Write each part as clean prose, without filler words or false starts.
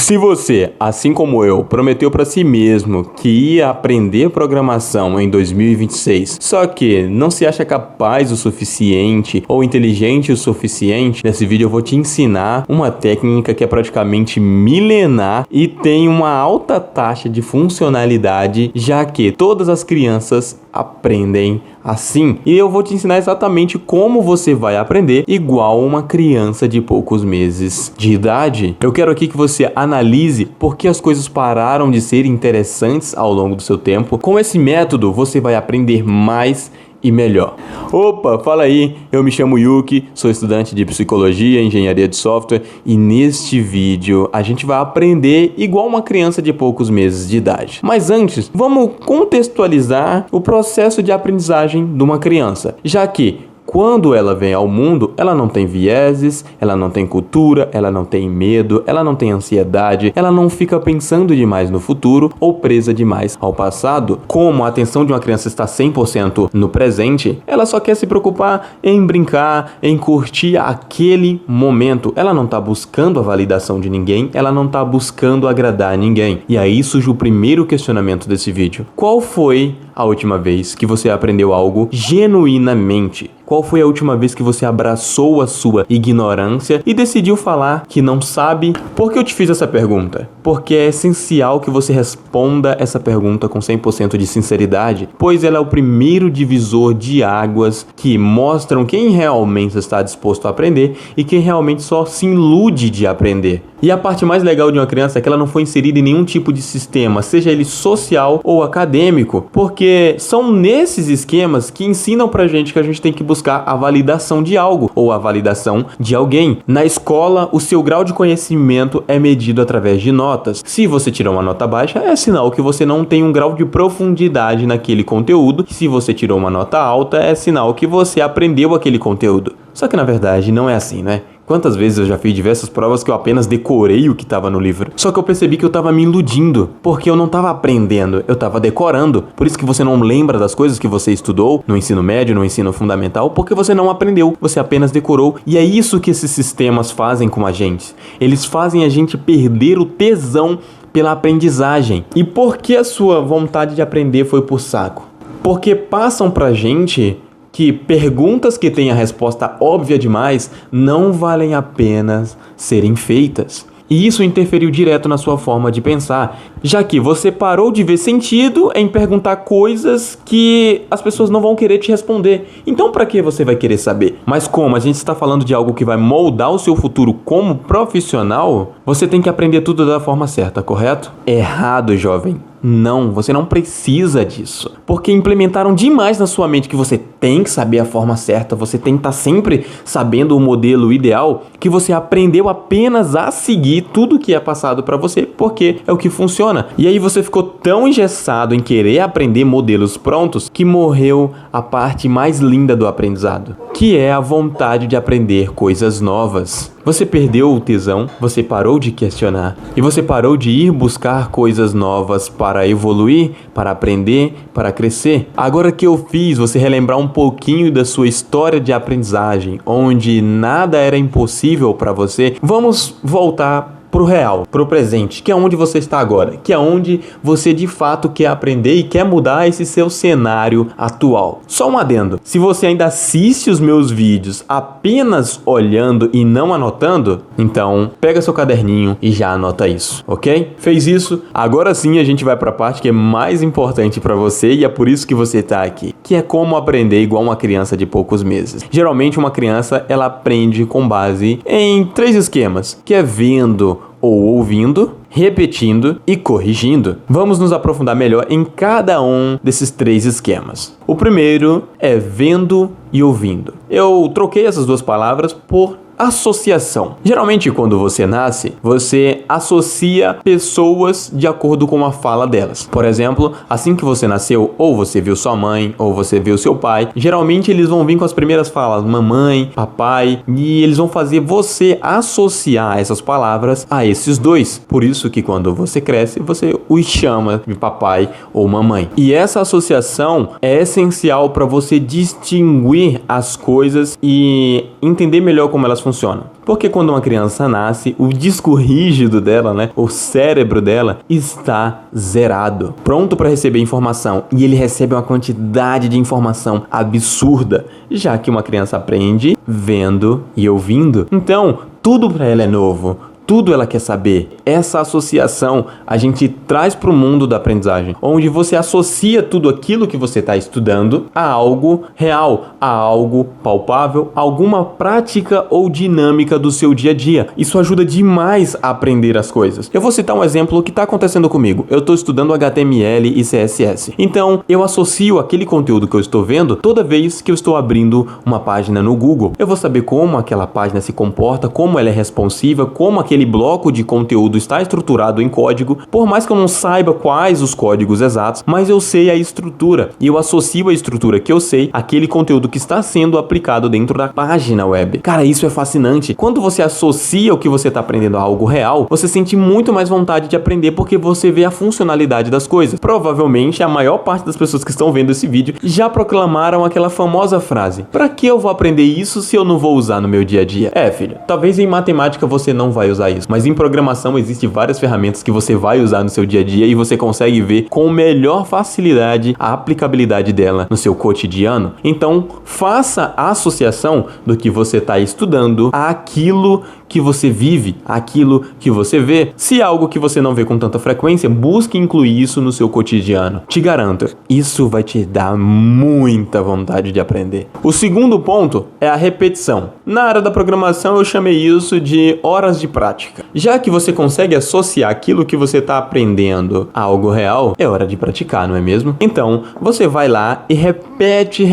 Se você, assim como eu, prometeu para si mesmo que ia aprender programação em 2026, só que não se acha capaz o suficiente ou inteligente o suficiente, nesse vídeo eu vou te ensinar uma técnica que é praticamente milenar e tem uma alta taxa de funcionalidade, já que todas as crianças aprendem assim. E eu vou te ensinar exatamente como você vai aprender igual uma criança de poucos meses de idade. Eu quero aqui que você analise por que as coisas pararam de ser interessantes ao longo do seu tempo. Com esse método, você vai aprender mais e melhor. Opa, fala aí, eu me chamo Yuki, sou estudante de psicologia e engenharia de software e neste vídeo a gente vai aprender igual uma criança de poucos meses de idade. Mas antes, vamos contextualizar o processo de aprendizagem de uma criança, já que quando ela vem ao mundo, ela não tem vieses, ela não tem cultura, ela não tem medo, ela não tem ansiedade, ela não fica pensando demais no futuro ou presa demais ao passado. Como a atenção de uma criança está 100% no presente, ela só quer se preocupar em brincar, em curtir aquele momento. Ela não está buscando a validação de ninguém, ela não está buscando agradar ninguém. E aí surge o primeiro questionamento desse vídeo. Qual foi a última vez que você aprendeu algo genuinamente? Qual foi a última vez que você abraçou a sua ignorância e decidiu falar que não sabe? Por que eu te fiz essa pergunta? Porque é essencial que você responda essa pergunta com 100% de sinceridade, pois ela é o primeiro divisor de águas que mostram quem realmente está disposto a aprender e quem realmente só se ilude de aprender. E a parte mais legal de uma criança é que ela não foi inserida em nenhum tipo de sistema, seja ele social ou acadêmico, porque são nesses esquemas que ensinam pra gente que a gente tem que buscar a validação de algo ou a validação de alguém. Na escola, o seu grau de conhecimento é medido através de notas. Se você tirou uma nota baixa, é sinal que você não tem um grau de profundidade naquele conteúdo. Se você tirou uma nota alta, é sinal que você aprendeu aquele conteúdo. Só que na verdade não é assim, né? Quantas vezes eu já fiz diversas provas que eu apenas decorei o que estava no livro. Só que eu percebi que eu estava me iludindo, porque eu não estava aprendendo, eu estava decorando. Por isso que você não lembra das coisas que você estudou no ensino médio, no ensino fundamental, porque você não aprendeu, você apenas decorou. E é isso que esses sistemas fazem com a gente. Eles fazem a gente perder o tesão pela aprendizagem. E por que a sua vontade de aprender foi pro saco? Porque passam pra gente que perguntas que têm a resposta óbvia demais não valem a pena serem feitas. E isso interferiu direto na sua forma de pensar, já que você parou de ver sentido em perguntar coisas que as pessoas não vão querer te responder. Então, para que você vai querer saber? Mas como a gente está falando de algo que vai moldar o seu futuro como profissional, você tem que aprender tudo da forma certa, correto? Errado, jovem. Não, você não precisa disso. Porque implementaram demais na sua mente que você tem que saber a forma certa, você tem que estar sempre sabendo o modelo ideal, que você aprendeu apenas a seguir tudo que é passado para você, porque é o que funciona. E aí você ficou tão engessado em querer aprender modelos prontos que morreu a parte mais linda do aprendizado, que é a vontade de aprender coisas novas. Você perdeu o tesão, você parou de questionar e você parou de ir buscar coisas novas para evoluir, para aprender, para crescer. Agora que eu fiz você relembrar um pouquinho da sua história de aprendizagem, onde nada era impossível para você, vamos voltar pro real, pro presente, que é onde você está agora, que é onde você de fato quer aprender e quer mudar esse seu cenário atual. Só um adendo, se você ainda assiste os meus vídeos apenas olhando e não anotando, então pega seu caderninho e já anota isso, ok? Fez isso? Agora sim a gente vai pra parte que é mais importante pra você e é por isso que você tá aqui, que é como aprender igual uma criança de poucos meses. Geralmente uma criança, ela aprende com base em 3 esquemas, que é vendo ou ouvindo, repetindo e corrigindo. Vamos nos aprofundar melhor em cada um desses 3 esquemas. O primeiro é vendo e ouvindo. Eu troquei essas 2 palavras por associação. Geralmente, quando você nasce, você associa pessoas de acordo com a fala delas. Por exemplo, assim que você nasceu, ou você viu sua mãe, ou você viu seu pai, geralmente eles vão vir com as primeiras falas, mamãe, papai, e eles vão fazer você associar essas palavras a esses 2. Por isso que quando você cresce, você os chama de papai ou mamãe. E essa associação é essencial para você distinguir as coisas e entender melhor como elas funcionam funcionam? Porque quando uma criança nasce, o disco rígido dela, né, o cérebro dela, está zerado, pronto para receber informação. E ele recebe uma quantidade de informação absurda, já que uma criança aprende vendo e ouvindo. Então, tudo para ela é novo. Tudo ela quer saber. Essa associação a gente traz para o mundo da aprendizagem, onde você associa tudo aquilo que você está estudando a algo real, a algo palpável, a alguma prática ou dinâmica do seu dia a dia. Isso ajuda demais a aprender as coisas. Eu vou citar um exemplo que está acontecendo comigo. Eu estou estudando HTML e CSS. Então, eu associo aquele conteúdo que eu estou vendo toda vez que eu estou abrindo uma página no Google. Eu vou saber como aquela página se comporta, como ela é responsiva, como aquele bloco de conteúdo está estruturado em código, por mais que eu não saiba quais os códigos exatos, mas eu sei a estrutura e eu associo a estrutura que eu sei àquele conteúdo que está sendo aplicado dentro da página web. Cara, isso é fascinante. Quando você associa o que você está aprendendo a algo real, você sente muito mais vontade de aprender porque você vê a funcionalidade das coisas. Provavelmente a maior parte das pessoas que estão vendo esse vídeo já proclamaram aquela famosa frase: "Para que eu vou aprender isso se eu não vou usar no meu dia a dia?" Filho, talvez em matemática você não vai usar isso, mas em programação existem várias ferramentas que você vai usar no seu dia a dia e você consegue ver com melhor facilidade a aplicabilidade dela no seu cotidiano. Então, faça a associação do que você está estudando àquilo que você vive, àquilo que você vê. Se é algo que você não vê com tanta frequência, busque incluir isso no seu cotidiano. Te garanto, isso vai te dar muita vontade de aprender. O segundo ponto é a repetição. Na área da programação eu chamei isso de horas de prática. Já que você consegue associar aquilo que você está aprendendo a algo real, é hora de praticar, não é mesmo? Então, você vai lá e repete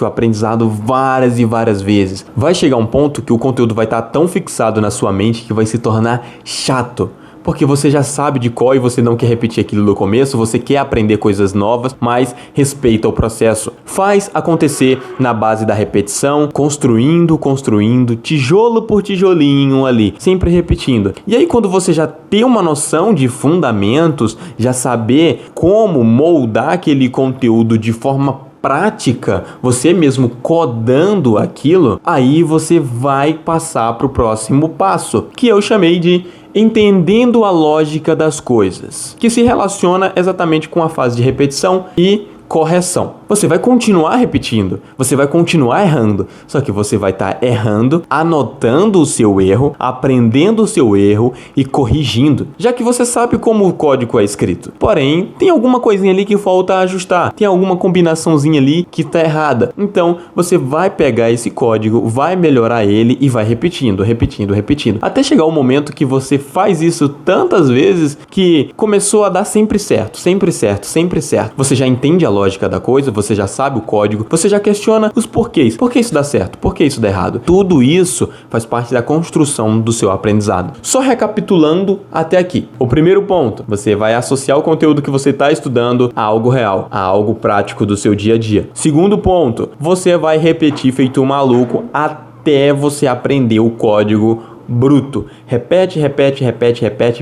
o aprendizado várias e várias vezes. Vai chegar um ponto que o conteúdo vai estar tão fixado na sua mente que vai se tornar chato. Porque você já sabe de qual e você não quer repetir aquilo no começo, você quer aprender coisas novas, mas respeita o processo. Faz acontecer na base da repetição, construindo, tijolo por tijolinho ali, sempre repetindo. E aí quando você já tem uma noção de fundamentos, já saber como moldar aquele conteúdo de forma prática, você mesmo codando aquilo, aí você vai passar para o próximo passo, que eu chamei de entendendo a lógica das coisas, que se relaciona exatamente com a fase de repetição e correção. Você vai continuar repetindo, você vai continuar errando, só que você vai estar errando, anotando o seu erro, aprendendo o seu erro e corrigindo, já que você sabe como o código é escrito. Porém, tem alguma coisinha ali que falta ajustar, tem alguma combinaçãozinha ali que está errada. Então, você vai pegar esse código, vai melhorar ele e vai repetindo, até chegar o momento que você faz isso tantas vezes que começou a dar sempre certo. Você já entende a lógica da coisa, você já sabe o código, você já questiona os porquês. Por que isso dá certo? Por que isso dá errado? Tudo isso faz parte da construção do seu aprendizado. Só recapitulando até aqui. O primeiro ponto, você vai associar o conteúdo que você está estudando a algo real, a algo prático do seu dia a dia. Segundo ponto, você vai repetir feito um maluco até você aprender o código bruto. Repete.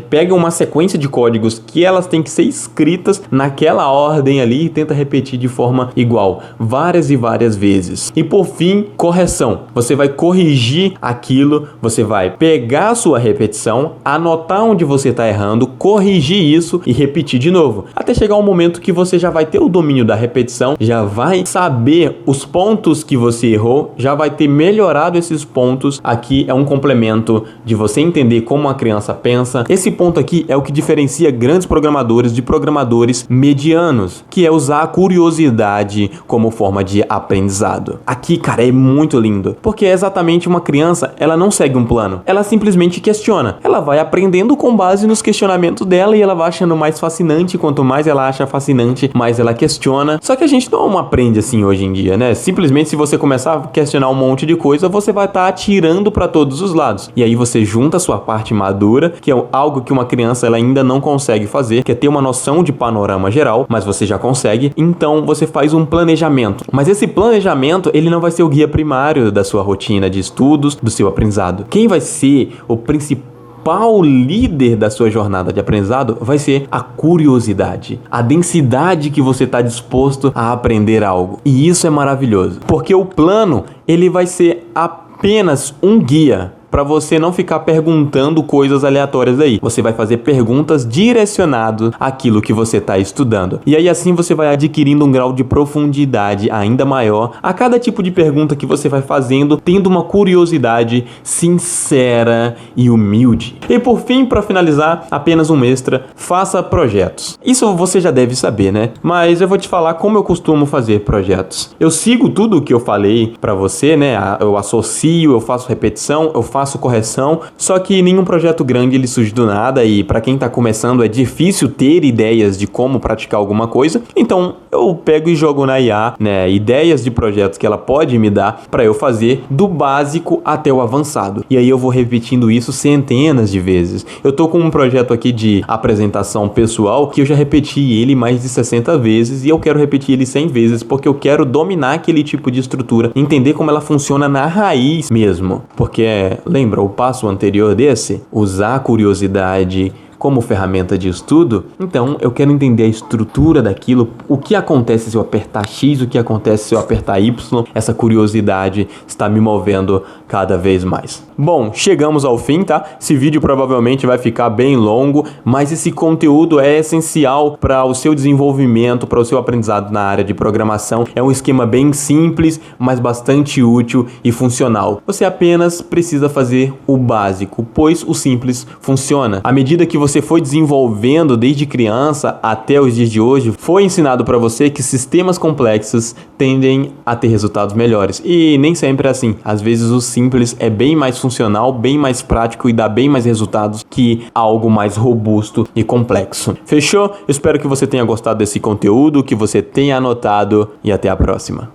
Pega uma sequência de códigos que elas têm que ser escritas naquela ordem ali e tenta repetir de forma igual, várias e várias vezes. E por fim, correção. Você vai corrigir aquilo, você vai pegar a sua repetição, anotar onde você está errando, corrigir isso e repetir de novo. Até chegar um momento que você já vai ter o domínio da repetição, já vai saber os pontos que você errou, já vai ter melhorado esses pontos. Aqui é um complemento de você entender como a criança pensa. Esse ponto aqui é o que diferencia grandes programadores de programadores medianos, que é usar a curiosidade como forma de aprendizado. Aqui, cara, é muito lindo, porque é exatamente uma criança, ela não segue um plano, ela simplesmente questiona. Ela vai aprendendo com base nos questionamentos dela e ela vai achando mais fascinante. Quanto mais ela acha fascinante, mais ela questiona. Só que a gente não aprende assim hoje em dia, né? Simplesmente se você começar a questionar um monte de coisa, você vai estar atirando para todos os lados. E aí você junta a sua parte madura, que é algo que uma criança ela ainda não consegue fazer, que é ter uma noção de panorama geral, mas você já consegue. Então você faz um planejamento. Mas esse planejamento, ele não vai ser o guia primário da sua rotina de estudos, do seu aprendizado. Quem vai ser o principal líder da sua jornada de aprendizado vai ser a curiosidade, a densidade que você está disposto a aprender algo. E isso é maravilhoso, porque o plano, ele vai ser a apenas um guia para você não ficar perguntando coisas aleatórias aí. Você vai fazer perguntas direcionadas àquilo que você está estudando. E aí assim você vai adquirindo um grau de profundidade ainda maior a cada tipo de pergunta que você vai fazendo, tendo uma curiosidade sincera e humilde. E por fim, para finalizar, apenas um extra: faça projetos. Isso você já deve saber, né? Mas eu vou te falar como eu costumo fazer projetos. Eu sigo tudo o que eu falei para você, né? Eu associo, eu faço repetição, eu faço correção, só que nenhum projeto grande ele surge do nada e para quem tá começando é difícil ter ideias de como praticar alguma coisa, então eu pego e jogo na IA, né, ideias de projetos que ela pode me dar para eu fazer do básico até o avançado. E aí eu vou repetindo isso centenas de vezes. Eu tô com um projeto aqui de apresentação pessoal que eu já repeti ele mais de 60 vezes e eu quero repetir ele 100 vezes porque eu quero dominar aquele tipo de estrutura, entender como ela funciona na raiz mesmo, porque lembra o passo anterior desse? Usar a curiosidade como ferramenta de estudo. Então eu quero entender a estrutura daquilo, o que acontece se eu apertar X, o que acontece se eu apertar Y. Essa curiosidade está me movendo cada vez mais. Bom, chegamos ao fim, tá? Esse vídeo provavelmente vai ficar bem longo, mas esse conteúdo é essencial para o seu desenvolvimento, para o seu aprendizado na área de programação. É um esquema bem simples, mas bastante útil e funcional. Você apenas precisa fazer o básico, pois o simples funciona. À medida que você foi desenvolvendo desde criança até os dias de hoje, foi ensinado para você que sistemas complexos tendem a ter resultados melhores. E nem sempre é assim. Às vezes o simples é bem mais funcional, bem mais prático e dá bem mais resultados que algo mais robusto e complexo. Fechou? Espero que você tenha gostado desse conteúdo, que você tenha anotado e até a próxima.